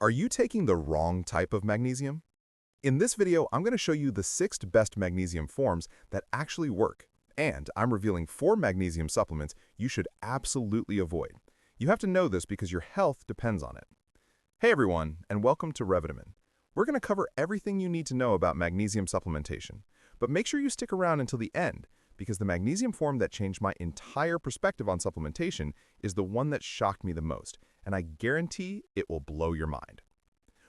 Are you taking the wrong type of magnesium? In this video, I'm going to show you the 6 best magnesium forms that actually work, and I'm revealing 4 magnesium supplements you should absolutely avoid. You have to know this because your health depends on it. Hey everyone, and welcome to Revitamin. We're going to cover everything you need to know about magnesium supplementation, but make sure you stick around until the end, because the magnesium form that changed my entire perspective on supplementation is the one that shocked me the most, and I guarantee it will blow your mind.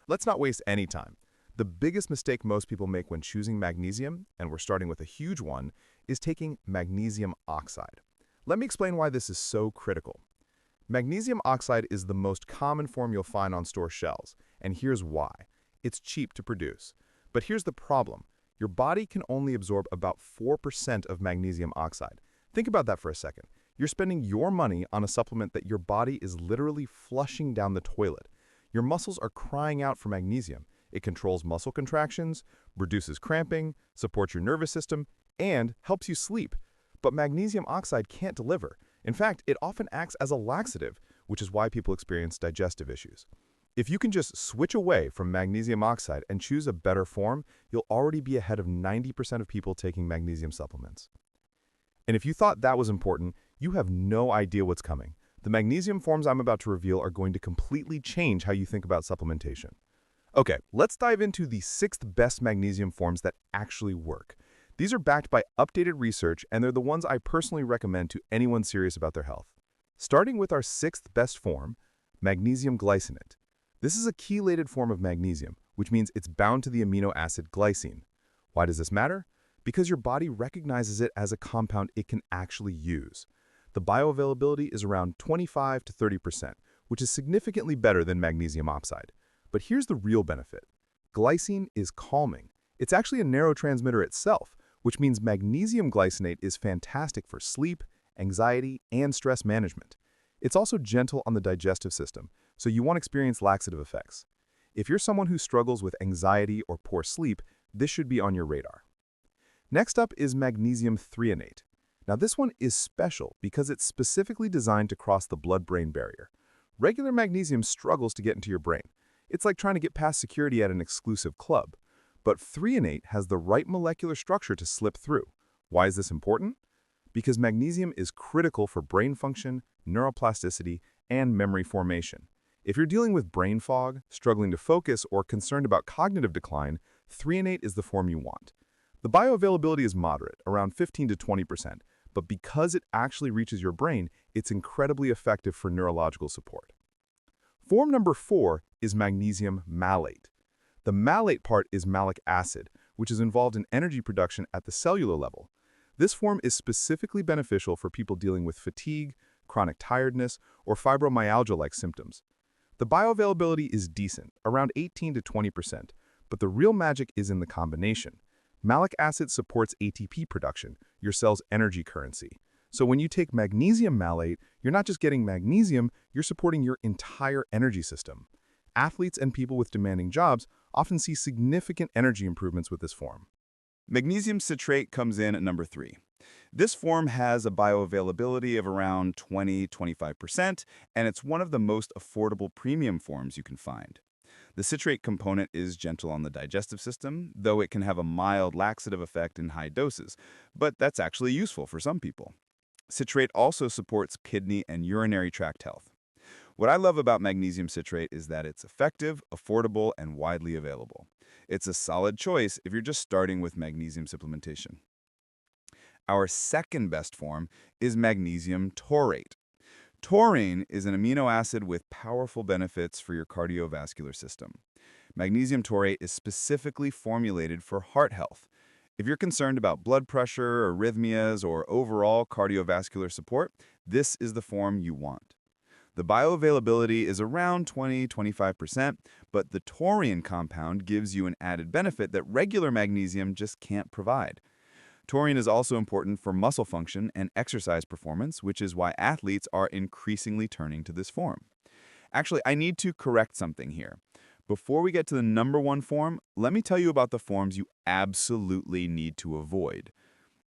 Let's not waste any time. The biggest mistake most people make when choosing magnesium, and we're starting with a huge one, is taking magnesium oxide. Let me explain why this is so critical. Magnesium oxide is the most common form you'll find on store shelves, and here's why. It's cheap to produce. But here's the problem. Your body can only absorb about 4% of magnesium oxide. Think about that for a second. You're spending your money on a supplement that your body is literally flushing down the toilet. Your muscles are crying out for magnesium. It controls muscle contractions, reduces cramping, supports your nervous system, and helps you sleep. But magnesium oxide can't deliver. In fact, it often acts as a laxative, which is why people experience digestive issues. If you can just switch away from magnesium oxide and choose a better form, you'll already be ahead of 90% of people taking magnesium supplements. And if you thought that was important, you have no idea what's coming. The magnesium forms I'm about to reveal are going to completely change how you think about supplementation. Okay, let's dive into the 6th best magnesium forms that actually work. These are backed by updated research, and they're the ones I personally recommend to anyone serious about their health. Starting with our 6th best form, Magnesium Glycinate. This is a chelated form of magnesium, which means it's bound to the amino acid glycine. Why does this matter? Because your body recognizes it as a compound it can actually use. The bioavailability is around 25 to 30%, which is significantly better than magnesium oxide. But here's the real benefit. Glycine is calming. It's actually a neurotransmitter itself, which means magnesium glycinate is fantastic for sleep, anxiety, and stress management. It's also gentle on the digestive system, so you won't experience laxative effects. If you're someone who struggles with anxiety or poor sleep, this should be on your radar. Next up is Magnesium Threonate. Now this one is special because it's specifically designed to cross the blood-brain barrier. Regular magnesium struggles to get into your brain. It's like trying to get past security at an exclusive club. But threonate has the right molecular structure to slip through. Why is this important? Because magnesium is critical for brain function, neuroplasticity, and memory formation. If you're dealing with brain fog, struggling to focus, or concerned about cognitive decline, threonate is the form you want. The bioavailability is moderate, around 15 to 20%, but because it actually reaches your brain, it's incredibly effective for neurological support. Form number 4 is Magnesium Malate. The malate part is malic acid, which is involved in energy production at the cellular level. This form is specifically beneficial for people dealing with fatigue, chronic tiredness, or fibromyalgia-like symptoms. The bioavailability is decent, around 18 to 20%, but the real magic is in the combination. Malic acid supports ATP production, your cell's energy currency. So when you take magnesium malate, you're not just getting magnesium, you're supporting your entire energy system. Athletes and people with demanding jobs often see significant energy improvements with this form. Magnesium citrate comes in at number 3. This form has a bioavailability of around 20–25%, and it's one of the most affordable premium forms you can find. The citrate component is gentle on the digestive system, though it can have a mild laxative effect in high doses, but that's actually useful for some people. Citrate also supports kidney and urinary tract health. What I love about magnesium citrate is that it's effective, affordable, and widely available. It's a solid choice if you're just starting with magnesium supplementation. Our second best form is Magnesium Taurate. Taurine is an amino acid with powerful benefits for your cardiovascular system. Magnesium taurate is specifically formulated for heart health. If you're concerned about blood pressure, arrhythmias, or overall cardiovascular support, this is the form you want. The bioavailability is around 20–25%, but the taurine compound gives you an added benefit that regular magnesium just can't provide. Taurine is also important for muscle function and exercise performance, which is why athletes are increasingly turning to this form. Actually, I need to correct something here. Before we get to the number 1 form, let me tell you about the forms you absolutely need to avoid.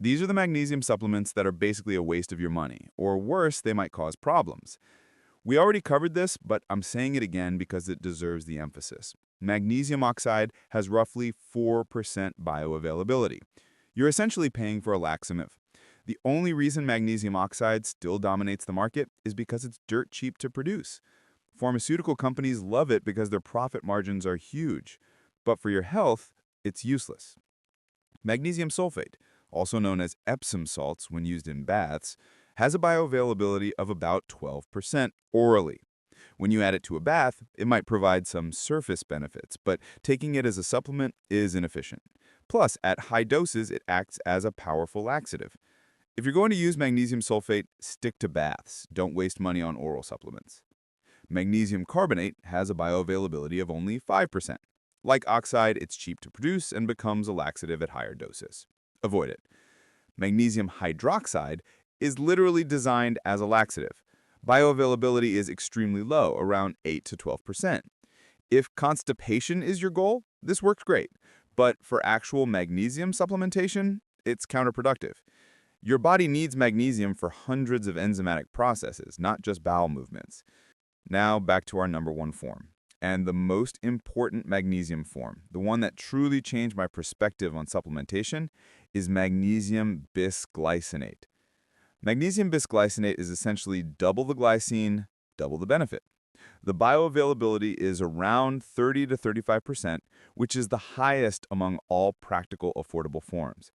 These are the magnesium supplements that are basically a waste of your money, or worse, they might cause problems. We already covered this, but I'm saying it again because it deserves the emphasis. Magnesium oxide has roughly 4% bioavailability. You're essentially paying for a laxative. The only reason magnesium oxide still dominates the market is because it's dirt cheap to produce. Pharmaceutical companies love it because their profit margins are huge. But for your health, it's useless. Magnesium sulfate, also known as Epsom salts when used in baths, has a bioavailability of about 12% orally. When you add it to a bath, it might provide some surface benefits, but taking it as a supplement is inefficient. Plus, at high doses, it acts as a powerful laxative. If you're going to use magnesium sulfate, stick to baths. Don't waste money on oral supplements. Magnesium carbonate has a bioavailability of only 5%. Like oxide, it's cheap to produce and becomes a laxative at higher doses. Avoid it. Magnesium hydroxide is literally designed as a laxative. Bioavailability is extremely low, around 8 to 12%. If constipation is your goal, this works great. But for actual magnesium supplementation, it's counterproductive. Your body needs magnesium for hundreds of enzymatic processes, not just bowel movements. Now back to our number one form, and the most important magnesium form, the one that truly changed my perspective on supplementation, is Magnesium Bisglycinate. Magnesium bisglycinate is essentially double the glycine, double the benefit. The bioavailability is around 30 to 35%, which is the highest among all practical affordable forms.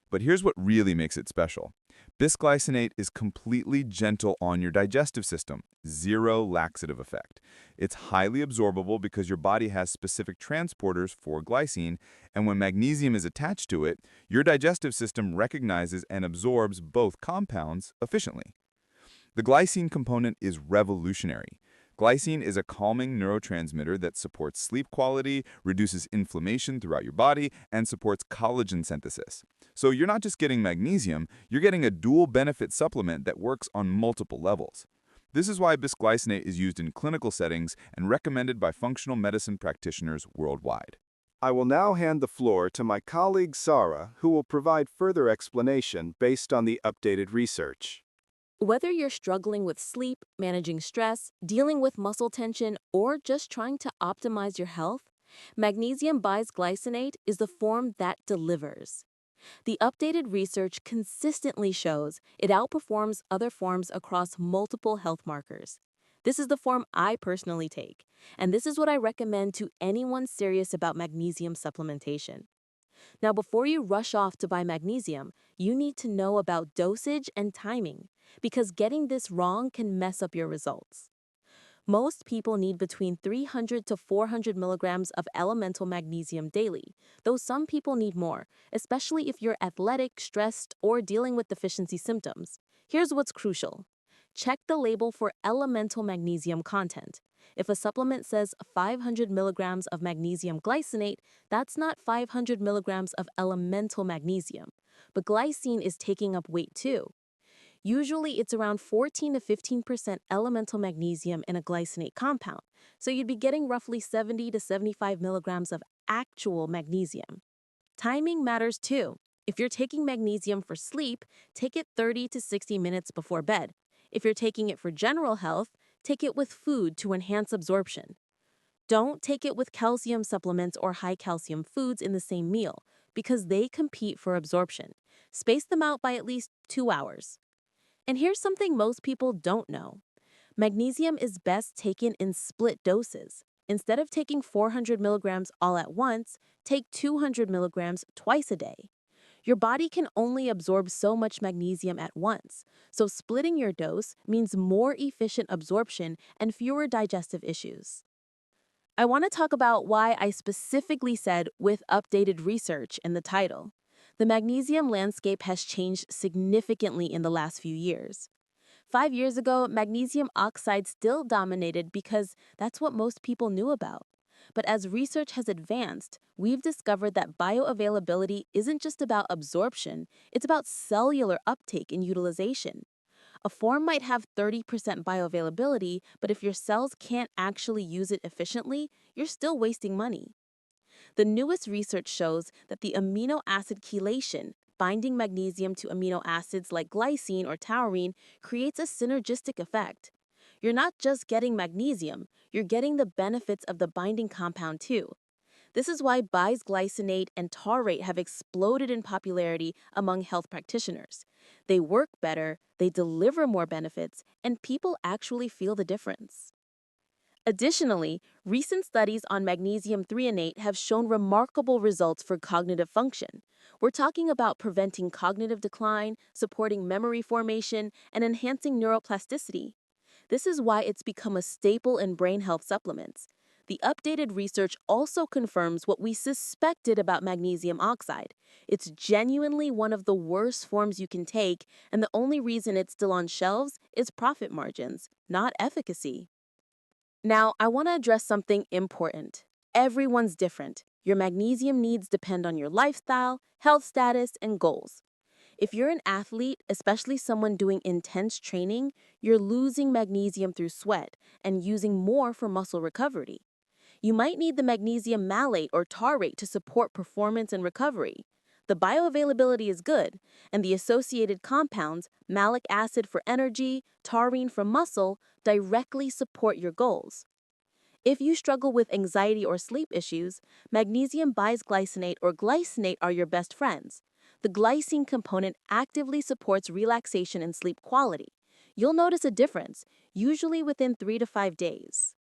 But here's what really makes it special. Bisglycinate is completely gentle on your digestive system, zero laxative effect. It's highly absorbable because your body has specific transporters for glycine, and when magnesium is attached to it, your digestive system recognizes and absorbs both compounds efficiently. The glycine component is revolutionary. Glycine is a calming neurotransmitter that supports sleep quality, reduces inflammation throughout your body, and supports collagen synthesis. So you're not just getting magnesium, you're getting a dual benefit supplement that works on multiple levels. This is why bisglycinate is used in clinical settings and recommended by functional medicine practitioners worldwide. I will now hand the floor to my colleague Sarah, who will provide further explanation based on the updated research. Whether you're struggling with sleep, managing stress, dealing with muscle tension, or just trying to optimize your health, magnesium bisglycinate is the form that delivers. The updated research consistently shows it outperforms other forms across multiple health markers. This is the form I personally take, and this is what I recommend to anyone serious about magnesium supplementation. Now, before you rush off to buy magnesium, you need to know about dosage and timing, because getting this wrong can mess up your results. Most people need between 300 to 400 milligrams of elemental magnesium daily, though some people need more, especially if you're athletic, stressed, or dealing with deficiency symptoms. Here's what's crucial. Check the label for elemental magnesium content. If a supplement says 500 milligrams of magnesium glycinate, that's not 500 milligrams of elemental magnesium. But glycine is taking up weight too. Usually it's around 14 to 15% elemental magnesium in a glycinate compound, so you'd be getting roughly 70 to 75 milligrams of actual magnesium. Timing matters too. If you're taking magnesium for sleep, take it 30 to 60 minutes before bed. If you're taking it for general health, take it with food to enhance absorption. Don't take it with calcium supplements or high calcium foods in the same meal, because they compete for absorption. Space them out by at least 2 hours. And here's something most people don't know. Magnesium is best taken in split doses. Instead of taking 400 milligrams all at once, take 200 milligrams twice a day. Your body can only absorb so much magnesium at once, so splitting your dose means more efficient absorption and fewer digestive issues. I want to talk about why I specifically said with updated research in the title. The magnesium landscape has changed significantly in the last few years. 5 years ago, magnesium oxide still dominated because that's what most people knew about. But as research has advanced, we've discovered that bioavailability isn't just about absorption, it's about cellular uptake and utilization. A form might have 30% bioavailability, but if your cells can't actually use it efficiently, you're still wasting money. The newest research shows that the amino acid chelation, binding magnesium to amino acids like glycine or taurine, creates a synergistic effect. you're not just getting magnesium, you're getting the benefits of the binding compound too. This is why bisglycinate and taurate have exploded in popularity among health practitioners. They work better, they deliver more benefits, and people actually feel the difference. Additionally, recent studies on magnesium threonate have shown remarkable results for cognitive function. We're talking about preventing cognitive decline, supporting memory formation, and enhancing neuroplasticity. This is why it's become a staple in brain health supplements. The updated research also confirms what we suspected about magnesium oxide. It's genuinely one of the worst forms you can take, and the only reason it's still on shelves is profit margins, not efficacy. Now, I want to address something important. Everyone's different. Your magnesium needs depend on your lifestyle, health status, and goals. If you're an athlete, especially someone doing intense training, you're losing magnesium through sweat and using more for muscle recovery. You might need the magnesium malate or taurate to support performance and recovery. The bioavailability is good, and the associated compounds, malic acid for energy, taurine for muscle, directly support your goals. If you struggle with anxiety or sleep issues, magnesium bisglycinate or glycinate are your best friends. The glycine component actively supports relaxation and sleep quality. You'll notice a difference, usually within 3 to 5 days.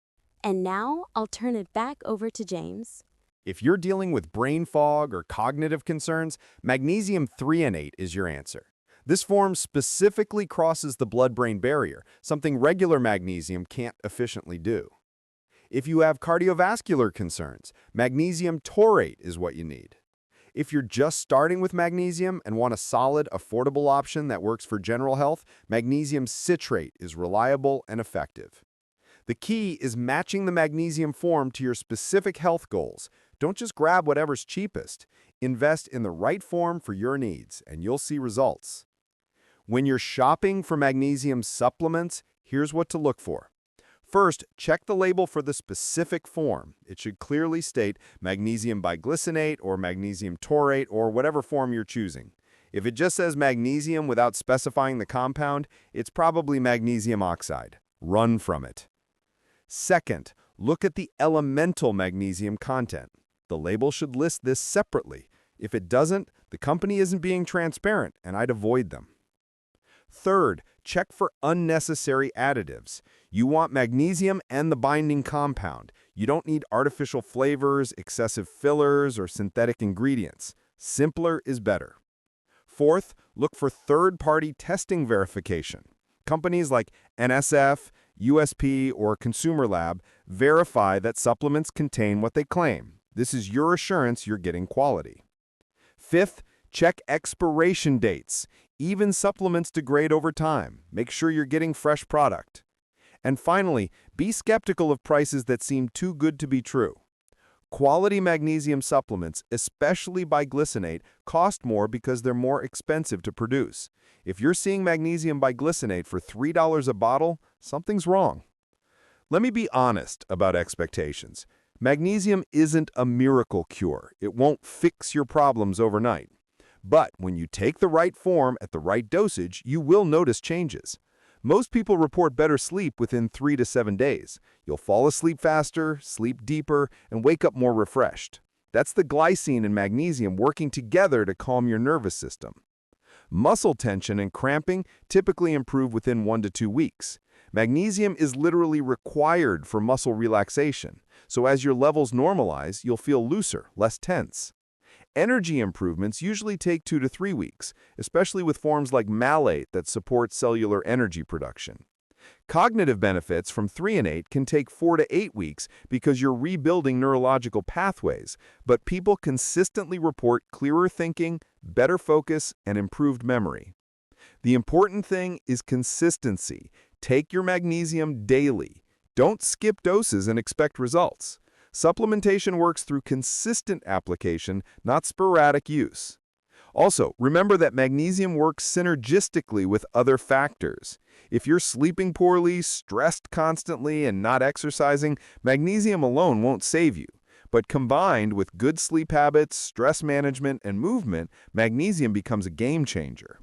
And now, I'll turn it back over to James. If you're dealing with brain fog or cognitive concerns, Magnesium Threonate is your answer. This form specifically crosses the blood-brain barrier, something regular magnesium can't efficiently do. If you have cardiovascular concerns, Magnesium Taurate is what you need. If you're just starting with magnesium and want a solid, affordable option that works for general health, Magnesium Citrate is reliable and effective. The key is matching the magnesium form to your specific health goals. Don't just grab whatever's cheapest. Invest in the right form for your needs, and you'll see results. When you're shopping for magnesium supplements, here's what to look for. First, check the label for the specific form. It should clearly state Magnesium Bisglycinate or Magnesium Taurate or whatever form you're choosing. If it just says magnesium without specifying the compound, it's probably Magnesium Oxide. Run from it. Second, look at the elemental magnesium content. The label should list this separately. If it doesn't, the company isn't being transparent, and I'd avoid them. Third, check for unnecessary additives. You want magnesium and the binding compound. You don't need artificial flavors, excessive fillers, or synthetic ingredients. Simpler is better. Fourth, look for third-party testing verification. Companies like NSF, USP, or Consumer Lab verify that supplements contain what they claim. This is your assurance you're getting quality. Fifth, check expiration dates. Even supplements degrade over time. Make sure you're getting fresh product. And finally, be skeptical of prices that seem too good to be true. Quality magnesium supplements, especially bisglycinate, cost more because they're more expensive to produce. If you're seeing Magnesium Bisglycinate for $3 a bottle, something's wrong. Let me be honest about expectations. Magnesium isn't a miracle cure. It won't fix your problems overnight. But when you take the right form at the right dosage, you will notice changes. Most people report better sleep within 3 to 7 days. You'll fall asleep faster, sleep deeper, and wake up more refreshed. That's the glycine and magnesium working together to calm your nervous system. Muscle tension and cramping typically improve within 1 to 2 weeks. Magnesium is literally required for muscle relaxation, so as your levels normalize, you'll feel looser, less tense. Energy improvements usually take 2 to 3 weeks, especially with forms like malate that support cellular energy production. Cognitive benefits from threonate can take 4 to 8 weeks because you're rebuilding neurological pathways, but people consistently report clearer thinking, better focus, and improved memory. The important thing is consistency. Take your magnesium daily. Don't skip doses and expect results. Supplementation works through consistent application, not sporadic use. Also, remember that magnesium works synergistically with other factors. If you're sleeping poorly, stressed constantly, and not exercising, magnesium alone won't save you. But combined with good sleep habits, stress management, and movement, magnesium becomes a game changer.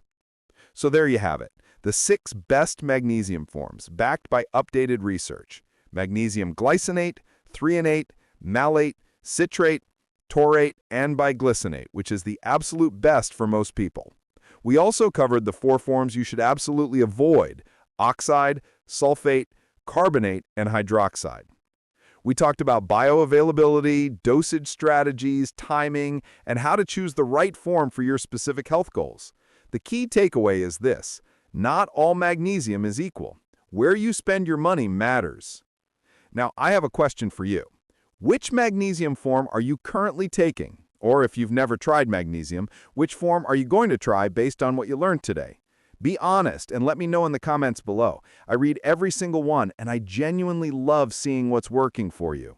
So there you have it. The 6 best magnesium forms, backed by updated research. Magnesium Glycinate, Threonate, Malate, Citrate, Taurate, and Bisglycinate, which is the absolute best for most people. We also covered the 4 forms you should absolutely avoid: oxide, sulfate, carbonate, and hydroxide. We talked about bioavailability, dosage strategies, timing, and how to choose the right form for your specific health goals. The key takeaway is this: not all magnesium is equal. Where you spend your money matters. Now, I have a question for you. Which magnesium form are you currently taking? Or if you've never tried magnesium, which form are you going to try based on what you learned today? Be honest and let me know in the comments below. I read every single one, and I genuinely love seeing what's working for you.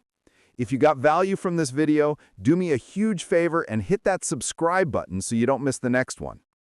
If you got value from this video, do me a huge favor and hit that subscribe button so you don't miss the next one.